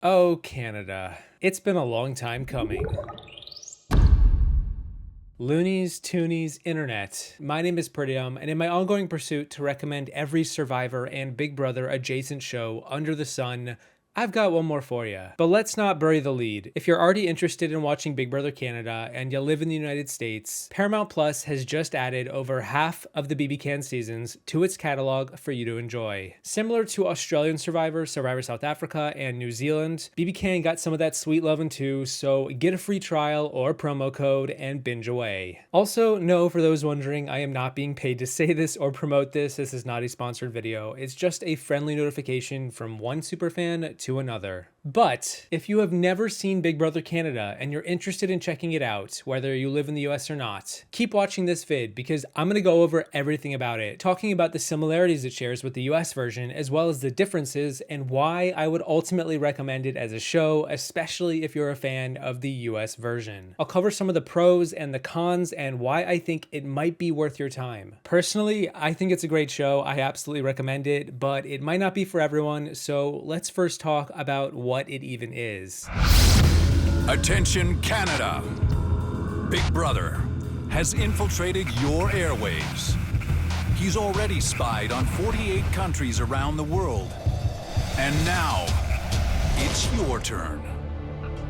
Oh, Canada. It's been a long time coming. Loonies, Toonies, Internet. My name is Peridiam, and in my ongoing pursuit to recommend every Survivor and Big Brother adjacent show under the sun, I've got one more for you. But let's not bury the lead. If you're already interested in watching Big Brother Canada and you live in the United States, Paramount Plus has just added over half of the BBCAN seasons to its catalog for you to enjoy. Similar to Australian Survivor, Survivor South Africa, and New Zealand, BBCAN got some of that sweet lovin' too, so get a free trial or promo code and binge away. Also, no, for those wondering, I am not being paid to say this or promote this. This is not a sponsored video. It's just a friendly notification from one superfan to another. But if you have never seen Big Brother Canada and you're interested in checking it out, whether you live in the US or not, keep watching this vid because I'm going to go over everything about it, talking about the similarities it shares with the US version as well as the differences and why I would ultimately recommend it as a show, especially if you're a fan of the US version. I'll cover some of the pros and the cons and why I think it might be worth your time. Personally, I think it's a great show. I absolutely recommend it, but it might not be for everyone, so let's first talk about what it even is. Attention Canada! Big Brother has infiltrated your airwaves. He's already spied on 48 countries around the world. And now, it's your turn.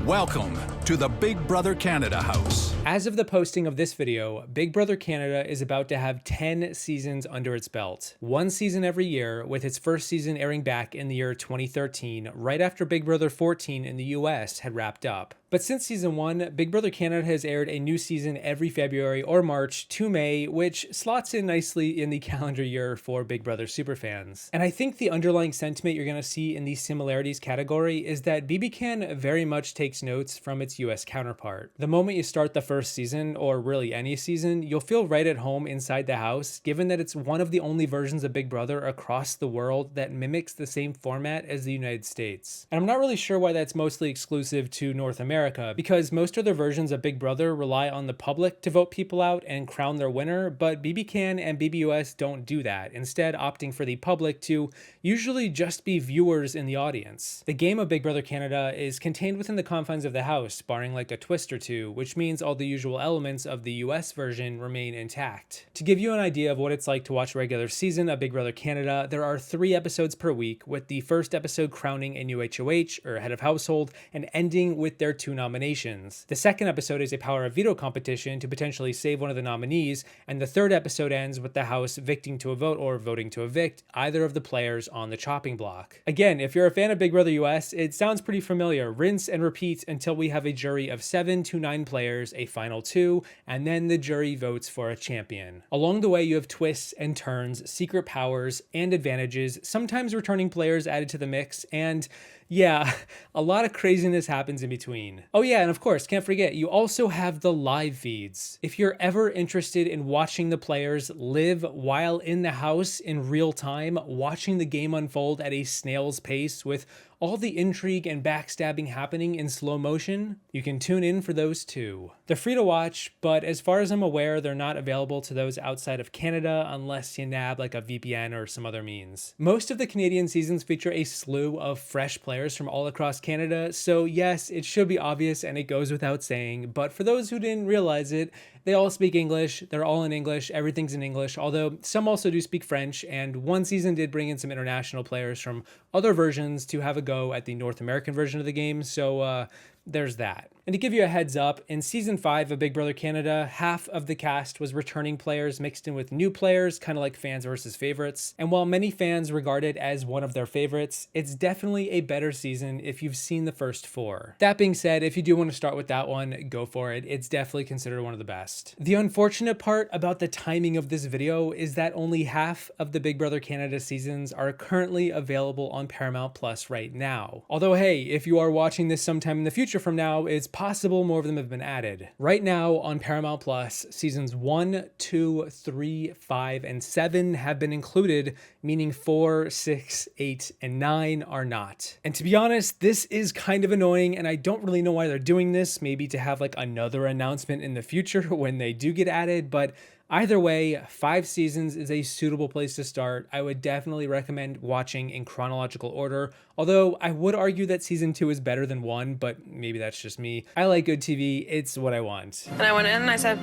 Welcome to the Big Brother Canada house. As of the posting of this video, Big Brother Canada is about to have 10 seasons under its belt. One season every year, with its first season airing back in the year 2013, right after Big Brother 14 in the US had wrapped up. But since season 1, Big Brother Canada has aired a new season every February or March to May, which slots in nicely in the calendar year for Big Brother superfans. And I think the underlying sentiment you're going to see in the similarities category is that BBCAN very much takes notes from its US counterpart. The moment you start the first season, or really any season, you'll feel right at home inside the house, given that it's one of the only versions of Big Brother across the world that mimics the same format as the United States. And I'm not really sure why that's mostly exclusive to North America, because most other versions of Big Brother rely on the public to vote people out and crown their winner, but BBCAN and BBUS don't do that, instead opting for the public to usually just be viewers in the audience. The game of Big Brother Canada is contained within the confines of the house, barring like a twist or two, which means all the usual elements of the US version remain intact. To give you an idea of what it's like to watch a regular season of Big Brother Canada, there are 3 episodes per week, with the first episode crowning a new HOH, or head of household, and ending with their 2 nominations. The second episode is a power of veto competition to potentially save one of the nominees, and the third episode ends with the house victing to a vote or voting to evict either of the players on the chopping block. Again, if you're a fan of Big Brother US, it sounds pretty familiar. Rinse and repeat until we have a jury of 7 to 9 players, a final 2, and then the jury votes for a champion. Along the way, you have twists and turns, secret powers, and advantages, sometimes returning players added to the mix, and yeah, a lot of craziness happens in between. Oh yeah, and of course, can't forget, you also have the live feeds. If you're ever interested in watching the players live while in the house in real time, watching the game unfold at a snail's pace with all the intrigue and backstabbing happening in slow motion, you can tune in for those too. They're free to watch, but as far as I'm aware, they're not available to those outside of Canada unless you nab like a VPN or some other means. Most of the Canadian seasons feature a slew of fresh players from all across Canada, so yes, it should be obvious and it goes without saying, but for those who didn't realize it, they all speak English, they're all in English, everything's in English, although some also do speak French, and one season did bring in some international players from other versions to have a go at the North American version of the game, so there's that. And to give you a heads up, in season 5 of Big Brother Canada, half of the cast was returning players mixed in with new players, kind of like fans versus favorites. And while many fans regard it as one of their favorites, it's definitely a better season if you've seen the first 4. That being said, if you do want to start with that one, go for it. It's definitely considered one of the best. The unfortunate part about the timing of this video is that only half of the Big Brother Canada seasons are currently available on Paramount Plus right now. Although hey, if you are watching this sometime in the future from now, it's possible more of them have been added. Right now on Paramount Plus, seasons 1, 2, 3, 5, and 7 have been included, meaning 4, 6, 8, and 9 are not. And to be honest, this is kind of annoying, and I don't really know why they're doing this, maybe to have like another announcement in the future when they do get added, but Either way, 5 seasons is a suitable place to start. I would definitely recommend watching in chronological order, although I would argue that season 2 is better than 1, but maybe that's just me. I like good TV, it's what I want. And I went in and I said,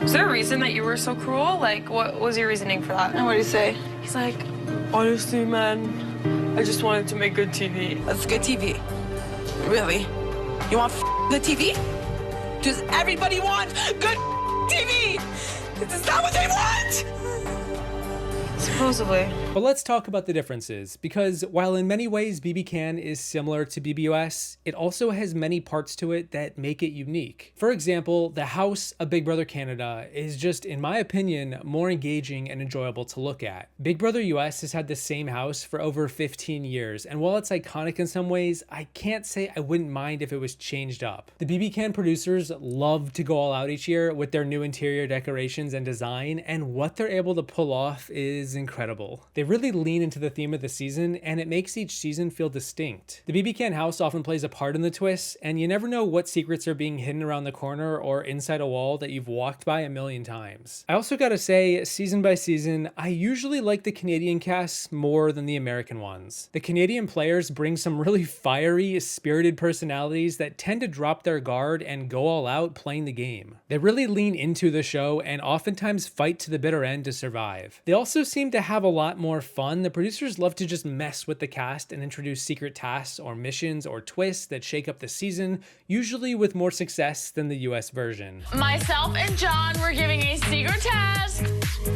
was there a reason that you were so cruel? Like, what was your reasoning for that? And what did he say? He's like, honestly, man, I just wanted to make good TV. That's good TV. Really? You want good TV? Does everybody want good TV? Is that what they want? Supposedly. But let's talk about the differences, because while in many ways BBCAN is similar to BBOS, it also has many parts to it that make it unique. For example, the house of Big Brother Canada is just, in my opinion, more engaging and enjoyable to look at. Big Brother US has had the same house for over 15 years, and while it's iconic in some ways, I can't say I wouldn't mind if it was changed up. The BBCAN producers love to go all out each year with their new interior decorations and design, and what they're able to pull off is incredible. They really lean into the theme of the season, and it makes each season feel distinct. The BBCAN house often plays a part in the twists, and you never know what secrets are being hidden around the corner or inside a wall that you've walked by a million times. I also gotta say, season by season, I usually like the Canadian casts more than the American ones. The Canadian players bring some really fiery, spirited personalities that tend to drop their guard and go all out playing the game. They really lean into the show and oftentimes fight to the bitter end to survive. They also seem to have a lot more fun. The producers love to just mess with the cast and introduce secret tasks or missions or twists that shake up the season, usually with more success than the US version. Myself and John were giving a secret task.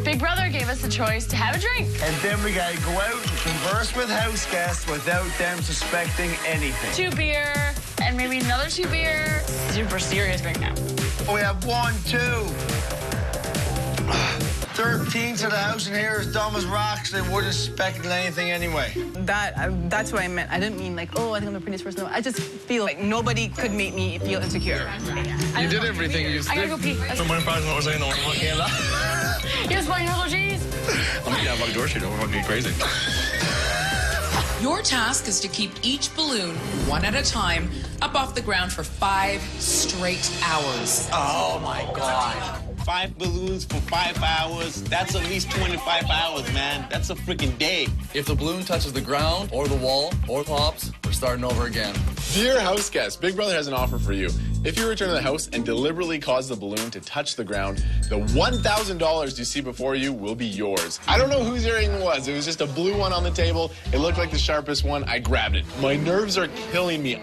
Big Brother gave us the choice to have a drink. And then we gotta go out and converse with house guests without them suspecting anything. 2 beer, and maybe another 2 beer. Super serious right now. We have 1, 2. 13 to the house in here is dumb as rocks. They wouldn't suspect anything anyway. That's what I meant. I didn't mean like, oh, I think I'm the prettiest person. No, I just feel like nobody could make me feel insecure. You did everything you I gotta go pee. Don't mind if I was saying no. Here's my little cheese. I'm gonna have a door shit. Don't fucking be crazy. Your task is to keep each balloon, one at a time, up off the ground for 5 straight hours. Oh my God. 5 balloons for 5 hours. That's at least 25 hours, man. That's a freaking day. If the balloon touches the ground or the wall or pops, we're starting over again. Dear house guests, Big Brother has an offer for you. If you return to the house and deliberately cause the balloon to touch the ground, the $1,000 you see before you will be yours. I don't know whose earring it was. It was just a blue one on the table. It looked like the sharpest one. I grabbed it. My nerves are killing me.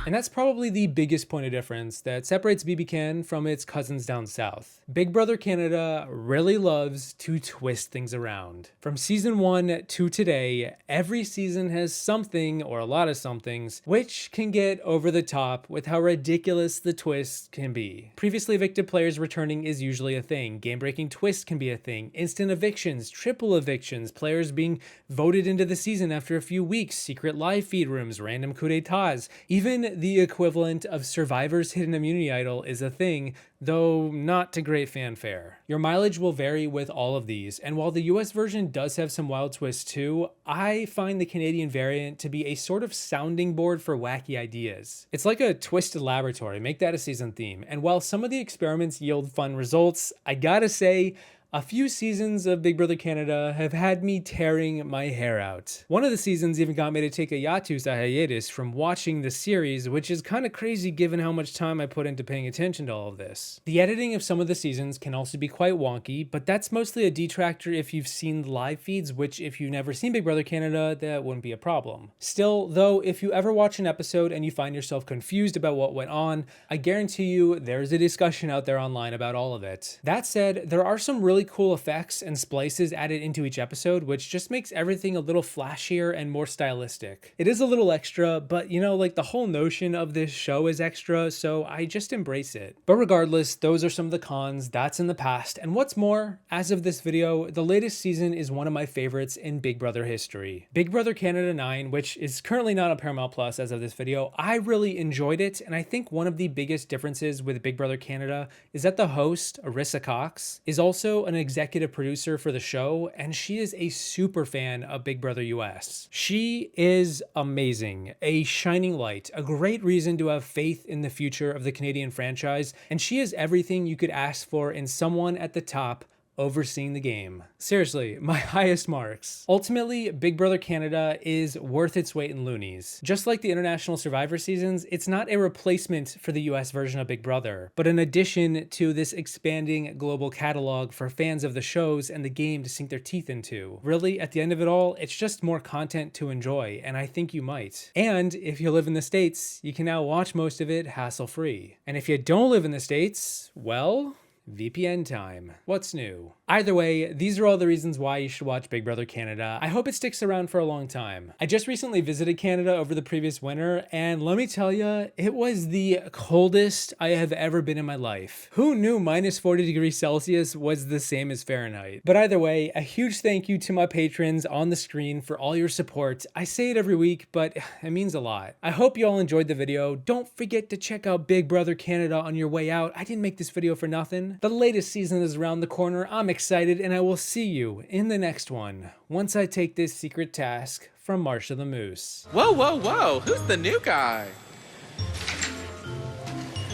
And that's probably the biggest point of difference that separates BBCAN from its cousins down south. Big Brother Canada really loves to twist things around. From season 1 to today, every season has something, or a lot of somethings, which can get over the top with how ridiculous the twists can be. Previously evicted players returning is usually a thing. Game-breaking twists can be a thing. Instant evictions, triple evictions, players being voted into the season after a few weeks, secret live feed rooms, random coup d'etats, even the equivalent of Survivor's hidden immunity idol is a thing, though not to great fanfare. Your mileage will vary with all of these, and while the US version does have some wild twists too, I find the Canadian variant to be a sort of sounding board for wacky ideas. It's like a twisted laboratory, make that a season theme, and while some of the experiments yield fun results, I gotta say, a few seasons of Big Brother Canada have had me tearing my hair out. One of the seasons even got me to take a hiatus hiatus from watching the series, which is kind of crazy given how much time I put into paying attention to all of this. The editing of some of the seasons can also be quite wonky, but that's mostly a detractor if you've seen the live feeds, which if you've never seen Big Brother Canada, that wouldn't be a problem. Still, though, if you ever watch an episode and you find yourself confused about what went on, I guarantee you there's a discussion out there online about all of it. That said, there are some really cool effects and splices added into each episode, which just makes everything a little flashier and more stylistic. It is a little extra, but you know, like the whole notion of this show is extra, so I just embrace it. But regardless, those are some of the cons, that's in the past, and what's more, as of this video, the latest season is one of my favorites in Big Brother history. Big Brother Canada 9, which is currently not on Paramount Plus as of this video, I really enjoyed it, and I think one of the biggest differences with Big Brother Canada is that the host, Arisa Cox, is also an executive producer for the show, and she is a super fan of Big Brother US. She is amazing, a shining light, a great reason to have faith in the future of the Canadian franchise, and she is everything you could ask for in someone at the top overseeing the game. Seriously, my highest marks. Ultimately, Big Brother Canada is worth its weight in loonies. Just like the international Survivor seasons, it's not a replacement for the US version of Big Brother, but an addition to this expanding global catalog for fans of the shows and the game to sink their teeth into. Really, at the end of it all, it's just more content to enjoy, and I think you might. And if you live in the States, you can now watch most of it hassle-free. And if you don't live in the States, well, VPN time. What's new? Either way, these are all the reasons why you should watch Big Brother Canada. I hope it sticks around for a long time. I just recently visited Canada over the previous winter, and let me tell you, it was the coldest I have ever been in my life. Who knew minus 40 degrees Celsius was the same as Fahrenheit? But either way, a huge thank you to my patrons on the screen for all your support. I say it every week, but it means a lot. I hope you all enjoyed the video. Don't forget to check out Big Brother Canada on your way out. I didn't make this video for nothing. The latest season is around the corner. I'm excited, and I will see you in the next one once I take this secret task from Marsha the Moose. Whoa, whoa, whoa! Who's the new guy?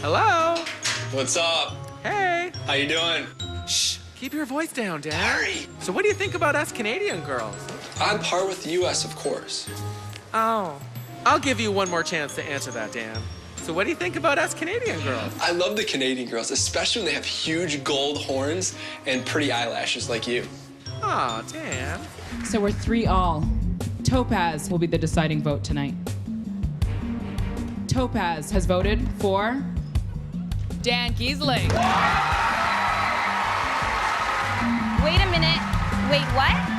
Hello? What's up? Hey! How you doing? Shh! Keep your voice down, Dan. Harry! So what do you think about us Canadian girls? On par with the U.S., of course. Oh. I'll give you one more chance to answer that, Dan. So what do you think about us Canadian girls? I love the Canadian girls, especially when they have huge gold horns and pretty eyelashes like you. Aw, Dan. So we're 3-all. Topaz will be the deciding vote tonight. Topaz has voted for Dan Kiesling. Wait a minute. Wait, what?